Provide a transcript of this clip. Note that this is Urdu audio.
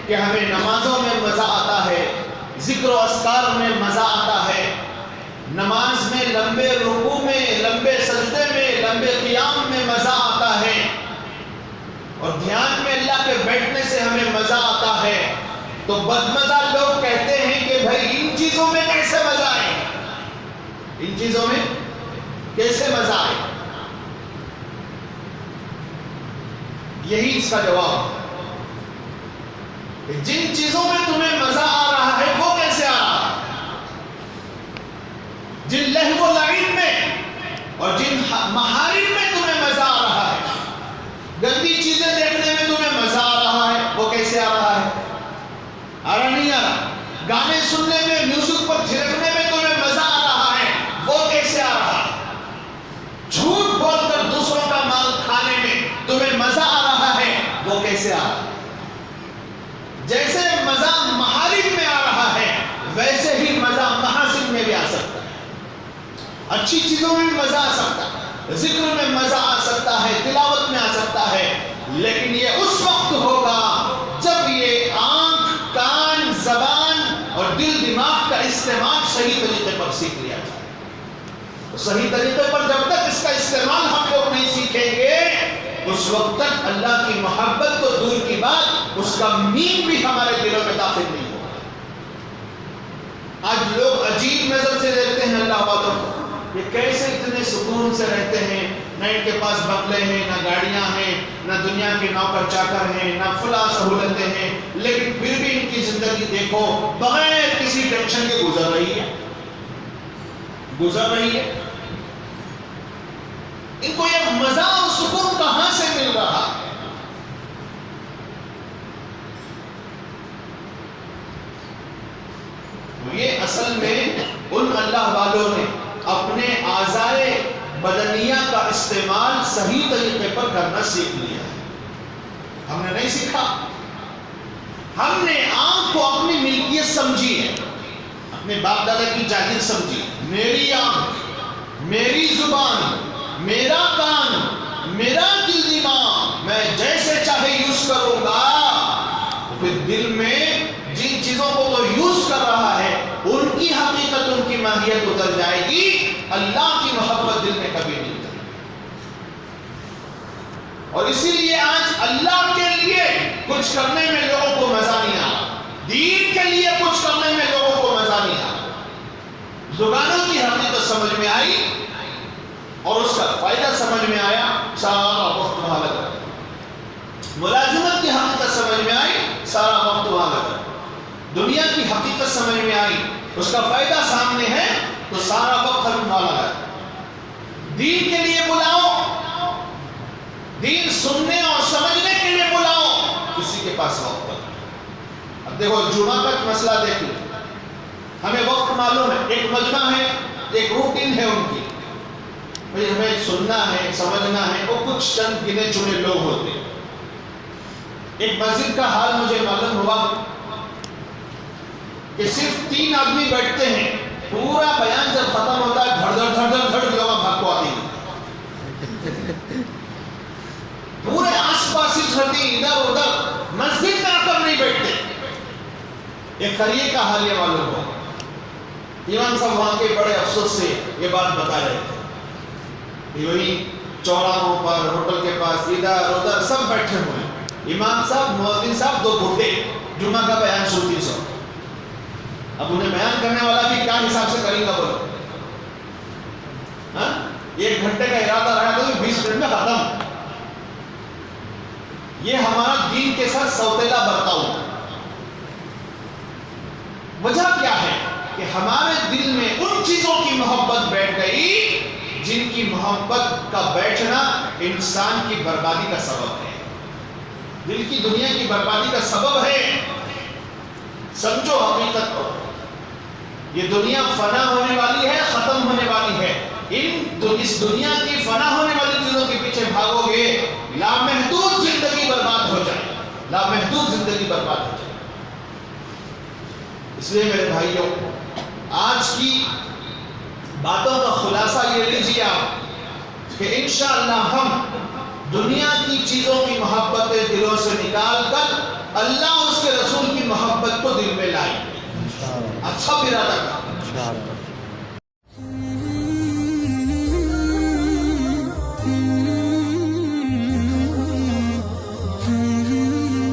کہ ہمیں نمازوں میں مزہ آتا ہے، ذکر و اذکار میں مزہ آتا ہے، نماز میں لمبے رکوع میں، لمبے سجدے میں، لمبے قیام میں مزہ آتا ہے، اور دھیان میں اللہ کے بیٹھنے سے ہمیں مزہ آتا ہے، تو بدمزہ لوگ کہتے ہیں کہ بھائی ان چیزوں میں کیسے مزہ آئے، ان چیزوں میں کیسے مزہ آئے؟ یہی اس کا جواب ہے، جن چیزوں میں تمہیں مزہ آ رہا ہے وہ کیسے آ رہا ہے؟ جن لہو و لعب میں اور جن محارم میں تمہیں مزہ آ رہا ہے، گندی چیزیں دیکھنے میں تمہیں مزہ آ رہا ہے، وہ کیسے آ رہا ہے؟ آ رہا نہیں آ رہا؟ گانے سننے میں، میوزک پر تھرکنے میں تمہیں مزہ آ رہا ہے، وہ کیسے آ رہا ہے؟ جھوٹ بول کر دوسروں کا مال کھانے میں تمہیں مزہ آ رہا ہے، وہ کیسے آ رہا ہے؟ جیسے مزہ محارم میں آ رہا ہے ویسے ہی مزہ محاسن میں بھی آ سکتا ہے، اچھی چیزوں میں بھی مزہ آ سکتا ہے، ذکر میں مزہ آ سکتا ہے، تلاوت میں آ سکتا ہے، لیکن یہ اس وقت ہوگا جب یہ آنکھ، کان، زبان اور دل دماغ کا استعمال صحیح طریقے پر سیکھ لیا جائے۔ صحیح طریقے پر جب تک اس کا استعمال ہم لوگ نہیں سیکھیں گے اس وقت تک اللہ کی محبت تو دور کی بات، اس کا مین بھی ہمارے دلوں میں داخل نہیں ہوگا۔ آج لوگ عجیب نظر سے دیکھتے ہیں اللہ والوں کو، یہ کیسے اتنے سکون سے رہتے ہیں، نہ ان کے پاس بنگلے ہیں، نہ گاڑیاں ہیں، نہ دنیا کے نوکر چاکر ہیں، نہ فلاں سہولتیں ہیں، لیکن پھر بھی ان کی زندگی دیکھو بغیر کسی ٹینشن کے گزر رہی ہے، گزر رہی ہے۔ ان کو یہ مزہ اور سکون کہاں سے مل رہا ہے؟ یہ اصل میں ان اللہ والوں نے اپنے اعضائے بدنیہ کا استعمال صحیح طریقے پر کرنا سیکھ لیا ہے۔ ہم نے نہیں سیکھا، ہم نے آنکھ کو اپنی ملکیت سمجھی ہے، اپنے باپ دادا کی جاگیر سمجھی، میری آنکھ، میری زبان، میرا کان، میرا دل دماغ، میں جیسے چاہے یوز کروں گا، پھر دل میں جن چیزوں کو تو یوز کر رہا ہے ان کی حقیقت، ان کی ماہیت اتر جائے گی، اللہ کی محبت دل میں کبھی نہیں اترے۔ اور اسی لیے آج اللہ کے لیے کچھ کرنے میں لوگوں کو مزہ نہیں آ رہا، دین کے لیے کچھ کرنے میں لوگوں کو مزہ نہیں آ رہا۔ زبانوں کی حقیقت سمجھ میں آئی اور اس کا فائدہ سمجھ میں آیا، سارا وقت وہاں لگا۔ ملازمت کی حقیقت سمجھ میں آئی، سارا وقت وہاں لگا۔ دنیا کی حقیقت سمجھ میں آئی، اس کا فائدہ سامنے ہے تو سارا وقت ہم وہاں لگا۔ دین کے لیے بلاؤ، دین سننے اور سمجھنے کے لیے بلاؤ، کسی کے پاس وقت نہیں۔ اب دیکھو جمعہ کا مسئلہ دیکھ لو، ہمیں وقت معلوم ہے، ایک مجمع ہے، ایک روٹین ہے ان کی، ہمیں سننا ہے، سمجھنا ہے، وہ کچھ چند گنے چنے لوگ ہوتے ہیں۔ ایک مسجد کا حال مجھے معلوم ہوا کہ صرف 3 آدمی بیٹھتے ہیں، پورا بیان جب ختم ہوتا ہے دھڑ دھڑ دھڑ دھڑ دھڑ لوگ بھاگ کو آتے ہیں، پورے آس پاس ہی چھڑتی ادھر ادھر، مسجد میں آ کر نہیں بیٹھتے۔ ایک قریے کا حال یہ معلوم ہوا، امام صاحب وہاں کے بڑے افسوس سے یہ بات بتا رہے تھے، وہی چوراہوں پر، ہوٹل کے پاس، ادھر ادھر سب بیٹھے ہوئے ہیں، امام صاحب، مؤذن صاحب، 2 بوڑھے جمعہ کا بیان سنتی سو۔ اب انہیں بیان کرنے والا بھی کیا حساب سے کرے گا بولو؟ 1 گھنٹے کا ارادہ رہا تو 20 منٹ میں ختم۔ یہ ہمارا دین کے ساتھ سوتیلا برتاؤ۔ وجہ کیا ہے کہ ہمارے دل میں ان چیزوں کی محبت بیٹھ گئی جن کی محبت کا بیٹھنا انسان کی بربادی کا سبب ہے، دل کی دنیا کی بربادی کا سبب ہے۔ سمجھو حقیقت کو، یہ دنیا فنا ہونے والی ہے، ختم ہونے والی ہے۔ اس دنیا کی فنا ہونے والی چیزوں کے پیچھے بھاگو گے، لامحدود زندگی برباد ہو جائے، لامحدود زندگی برباد ہو جائے۔ اس لیے میرے بھائیوں، آج کی باتوں کا خلاصہ یہ لیجیے آپ کہ انشاءاللہ ہم دنیا کی چیزوں کی محبت دلوں سے نکال کر اللہ اس کے رسول محبت کو دل میں لائیں گے. اب سب ارادہ کریں.